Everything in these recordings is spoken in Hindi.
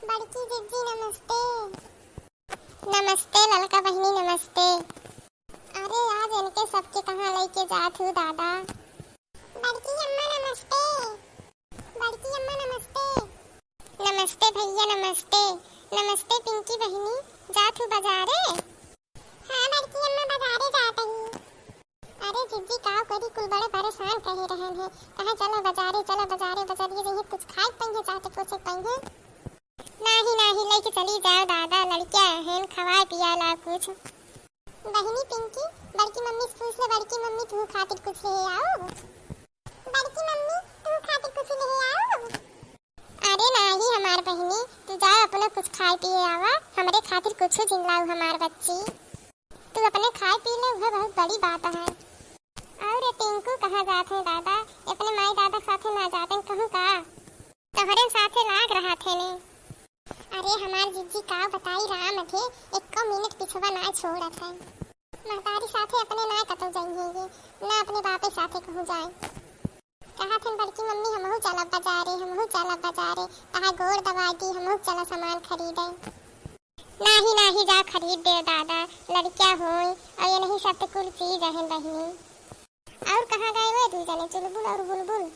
बड़की जिज्जी नमस्ते। नमस्ते ललका बहिनी नमस्ते। अरे आज इनके सबके कहाँ लेके जात हूँ दादा। बड़की अम्मा नमस्ते। बड़की अम्मा नमस्ते। नमस्ते भैया नमस्ते। नमस्ते पिंकी बहिनी, जात हूँ बाजारे। हाँ बड़की अम्मा बाजारे जात ही। अरे जिज्जी काव करी कुल बड़े परेशान कहे रहन है, कहा चला बाजारे बजारिए जइए कुछ खाए पंगे चाटे पोछे पंगे। नाही लेके चली जाओ दादा, लड़किया हैं खवाए पियाला कुछ। बहिनी पिंकी, बड़की मम्मी से पूछ ले, बड़की मम्मी तू खातिर कुछ ले आओ। बड़की मम्मी तू खातिर कुछ ले आओ। अरे नाही हमार बहिनी, तू जा अपना कुछ खाए पिए आवा, हमरे खातिर कुछ जिंगलाऊ हमार बच्ची। तू अपने खाए पी ले, वह बहुत बड़ी बात है। और टिंकू कहाँ जाते हैं दादा, अपने माई दादा साथे ना जाते हैं कहूँ का, तोहरे साथे लाग रहा थे ने। अरे हमार जिज्जी का बताई राम थे, एक मिनट पिछवा ना छोड़त है। महतारी साथे अपने ना कतो जाइएगे, ना अपने बापे साथे कहूँ जाए। कहा थे बड़की मम्मी हमहू चला बाजारे, कहा गोड़ दबा दी हमहू चला सामान खरीदे। नाही जा खरीद दे दादा, लड़किया होई और ये नहीं सब कुल चीज है बहिनी। और कहाँ गए वे दू जने चुलबुल और बुलबुल।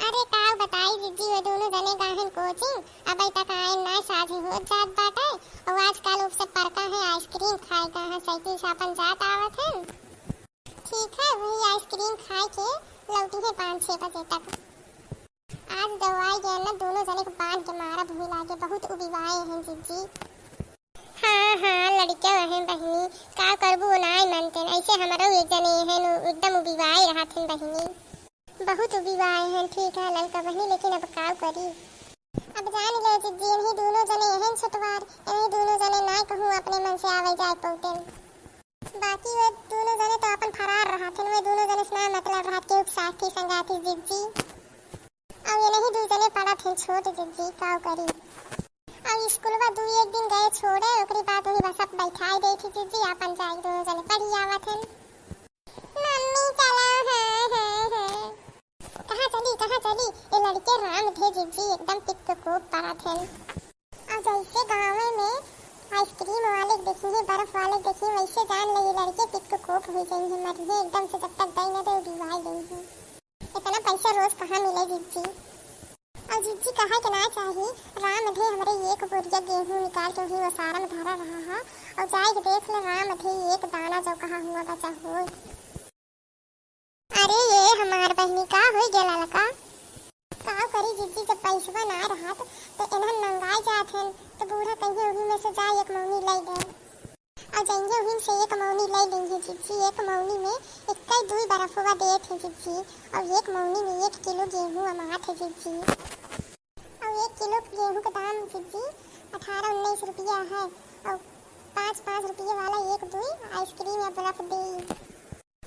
अरे काव बताई जिज्जी वे दोनों जने गाहन कोचिंग, अबे तक आए ना साझे हो जात बाटे। और आजकल उप से परका है आइसक्रीम खाए का है, साइकिल सापन जात आवत है। ठीक है वही आइसक्रीम खाए के लौटी है 5-6 बजे तक। आज दवाई गए ना दोनों जने को बांध के मारा भूल लागे, बहुत उबिवाए हैं जिज्जी। हाँ लड़के हैं बहिनी, का करबू नाई मनते, ऐसे हमारो एक जने हैं एकदम उबिवाए रहत हैं बहिनी, बहुत उबिवाए हैं। ठीक है लड़का बहिनी, लेकिन अब का करी, अब जान ले जिज्जी इन्हीं दोनों जने हैं छटवार, इन्हीं दोनों जने ना कहूँ अपने मन से आवे जाए पौते। बाकी वे दोनों जने तो अपन फरार रहत हैं, वे दोनों जने से मतलब रहत के साथी संगाती जिज्जी। अब ये नहीं दो जने पड़ा थे छोट जिज्जी, का करी। अब स्कूलवा 2-1 दिन गए छोड़े, ओकरी बाद वही बस अब बैठाई गई थी जिज्जी, अपन जाई दोनों जने पढ़ी आवत हैं। मम्मी चला है। कहाँ चली ये लड़के राम थे जिज्जी, एकदम टिक को पड़ा थे। और जैसे गाँव में आइसक्रीम वाले देखी है, बर्फ वाले देखी, वैसे जान ले ये लड़के टिक कोप हो गई है, मर गए एकदम से, जब तक गई ना तो डुबाई गई है। इतना पैसा रोज कहाँ मिले जिज्जी। और जिज्जी कहा कि ना चाहिए राम थे हमारे एक बोरिया गेहूं निकाल के भी वो सारा में धरा रहा है, और जाए के देख ले राम थे एक दाना जो कहा हुआ बचा हो। अरे ये हमार बहनी का हो गया लड़का, का करी जिज्जी जब पैसा ना रहा तो इन्हन मंगाए जात हैं, तो बूढ़ा कहिए उही में से जाए एक मौनी ले दे, और जाएंगे उही से एक मौनी ले लेंगे जिज्जी। एक मौनी में 21 बर्फवा दे थे जिज्जी, और एक मौनी में 1 किलो गेहूं अमात है जिज्जी। और 1 किलो गेहूं का दाम जिज्जी 18-19 रुपया है, और 5-5 रुपये वाला 1-2 आइसक्रीम या बर्फ दे।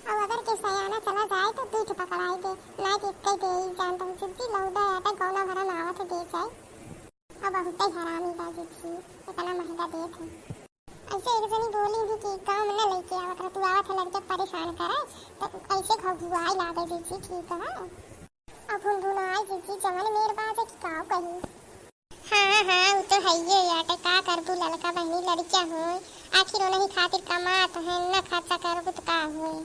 और अगर के सयाना चला जाए तो 2 पकड़ाई दे, ना कि कई दे जानता हूँ जिज्जी, लौटा आता गौना भरा नावत दे जाए। और बहुत ही हरामी बा जिज्जी, इतना महंगा दे थे। ऐसे एक जनी बोली थी कि गाँव में न लेके आवत रह, तू आवत है लड़के परेशान करे तो ऐसे घुआई लागे जिज्जी। ठीक है अब भुनभुनाई जिज्जी जमन मेर बात है कि काव कही। हाँ वो तो है ये याटे, का करबू लड़का बहनी लड़किया हो, आखिर उन्हीं खातिर कमात है, न खर्चा करबू तो का होए।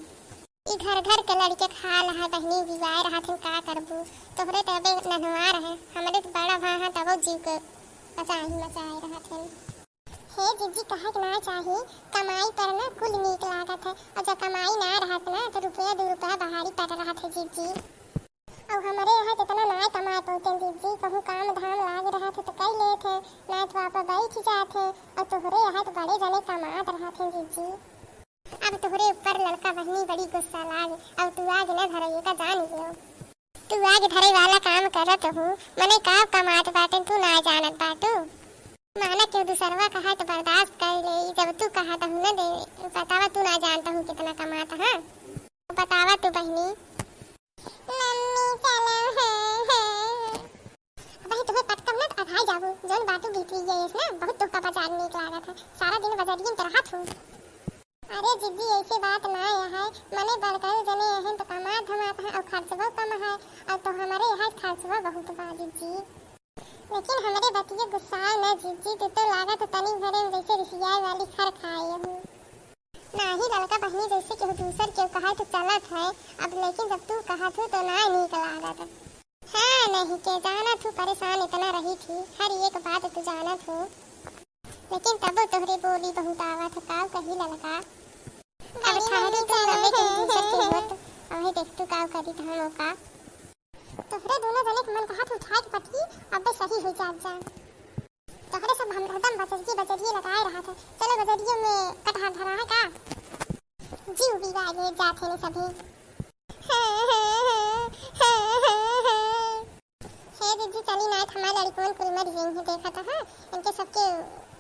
ई घर के लड़के खा रहा बहनी बिवाए रहा थे, का करबू। तोहरे तबे नहवा रहे, हमरे तो बड़ा भाई तब जीव के मचाए रहा थे। हे जिज्जी कहा कि ना चाहिए कमाई पर ना कुल नीक लागत है, और जब कमाई ना रहत ना तो रुपया 2 रुपया बाहरी पड़ रहा थे जिज्जी। और हमारे यहाँ इतना ना कमाए पौते जिज्जी, कहूँ काम धाम लाग रहा थे तो कई ले थे, ना तो आप बैठ जाते, और तोहरे यहाँ तो बड़े जने कमात रहा थे जिज्जी। अब तोहरे ऊपर लड़का बहनी बड़ी गुस्सा लागे, अब तू आग न धरे का जान लियो, तू आग धरे वाला काम करत हूँ, मने का कमात बाटे तू ना जानत बाटू। माना क्यों दूसरवा कहा तो बर्दाश्त कर ले, जब तू कहा तो न दे, बतावा तू ना जानता हूँ कितना कमाता है, बतावा तू बहनी। मम्मी चला है। भाई तुम्हें पटकम ना तो भाई जाबू, जोन बातू भीतरी गई ना बहुत तो का बाजार नीक लागत है, सारा दिन बाजारियन में रहत हूँ। अरे जिज्जी ऐसी बात ना है, मने बड़का जने हैं तो कमात धमात है, और खर्चवा कम है, और तो हमारे यहाँ खर्चवा बहुत बा जिज्जी। लेकिन हमरे बतिया गुस्सा न जीजी, तू तो लागत तनी भरे में जैसे रिसियाई वाली खर खाए हूँ। नाही लड़का बहनी जैसे केहू दूसर केहू कहा तो चलत है, अब लेकिन जब तू कहा थू तो ना नीक लागत। हाँ नहीं के जाना थू परेशान इतना रही थी, हर एक बात तू जाना थू, लेकिन तब तोहरे बोली बहुत आवत काव कही लड़का। अब ठहरी तो लगे कि दूसर के होत, अभी देख तू काव करी था मौका। तोहरे दोनों जने के मन का हाथ उठाए के पति अब सही हो जा। तोहरे सब हम हरदम बजरिए लगाए रहा था, चलो बजरिए में कटहा धरा है का जीव भी वाले जाते ने सभी। हे दीदी चली ना हमारे लड़कों कुल मर गई है, देखा था हाँ इनके सबके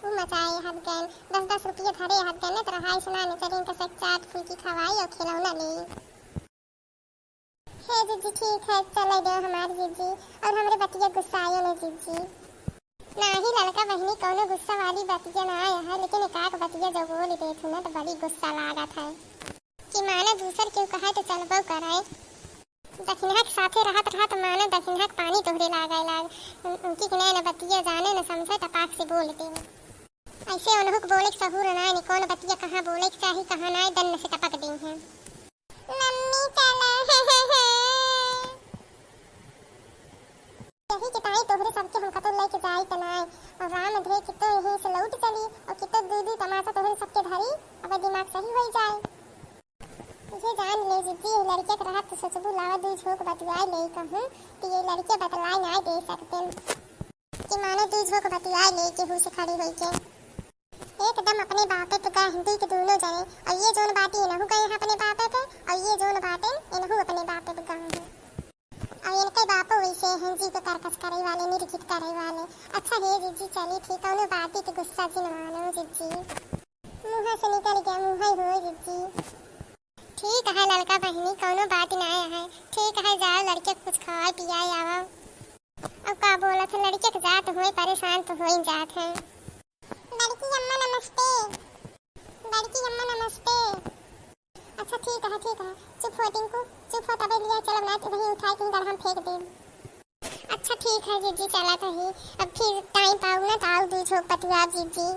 वो मचाए हाथ गन 10-10 रुपये धरे हाथ गन तो रहाई सुनाने चली इनका सब चाट फुल्की खवाई और खिलौना ले। हे दीदी ठीक है चले दो हमारे दीदी, और हमारे बतिया गुस्सा आयो न दीदी। ना ही लड़का बहनी कोनो गुस्सा वाली बतिया ना आया है, लेकिन एक बतिया जो बोल देखू ना तो बड़ी गुस्सा लागत है कि माना दूसर क्यों कहा तो चलबो कराए। दखिनहा के साथे रहत रहा तो माना दखिनहा के पानी तोहरे लागे लाग, उनकी कि ना बतिया जाने न समझे टपाक से बोलते हो। ऐसे उन्हों को बोले के सहूर ना कौन बतिया कहाँ बोले के चाही कहाँ ना दन से टपक दी है। मम्मी चला यही के ताई तोहरे सबके हम कतो लेके जाई तनाई, और राम धरे कि तो यहीं से लौट चली और कि तो दूधू तमाशा तोहरे सबके धरी अब दिमाग सही हो जाए। ये जान ले जीजी लड़के के रहत तो सोचबू लावा दू झोक बतवाई ले कहूं कि ये लड़के बतलाई ना दे सकते कि मानो दू झोक बतवाई ले के हु से खड़ी होई के एकदम अपने बापे पे का हिंदी के दोनों जने, और ये जोन बातें इनहु कहे अपने बापे पे और ये जोन बातें इनहु अपने बापे पे कहे। और इनके बापो वैसे हैं जी को तरकस करे वाले निरखित करे वाले। अच्छा हे जीजी चली थी कौनो बात के गुस्सा जी न मानो जीजी, मुँह से निकल गया मुँह ही हो जीजी। ठीक है लड़का बहनी कौनो बात ना है, ठीक है जाओ लड़के को कुछ खवाए पियाए आओ। अब का बोला था लड़के के जात हुए परेशान तो हो ही जात है। लड़की अम्मा नमस्ते, लड़की अम्मा नमस्ते। अच्छा ठीक है चुप हो टिंकू चुप हो, तबे लिया चलो ना वहीं उठाए कहीं गढ़ा फेंक दे। अच्छा ठीक है जीजी चला कहीं, अब फिर टाइम पाऊँ ना तो आओ दू झोक पतुआ जीजी।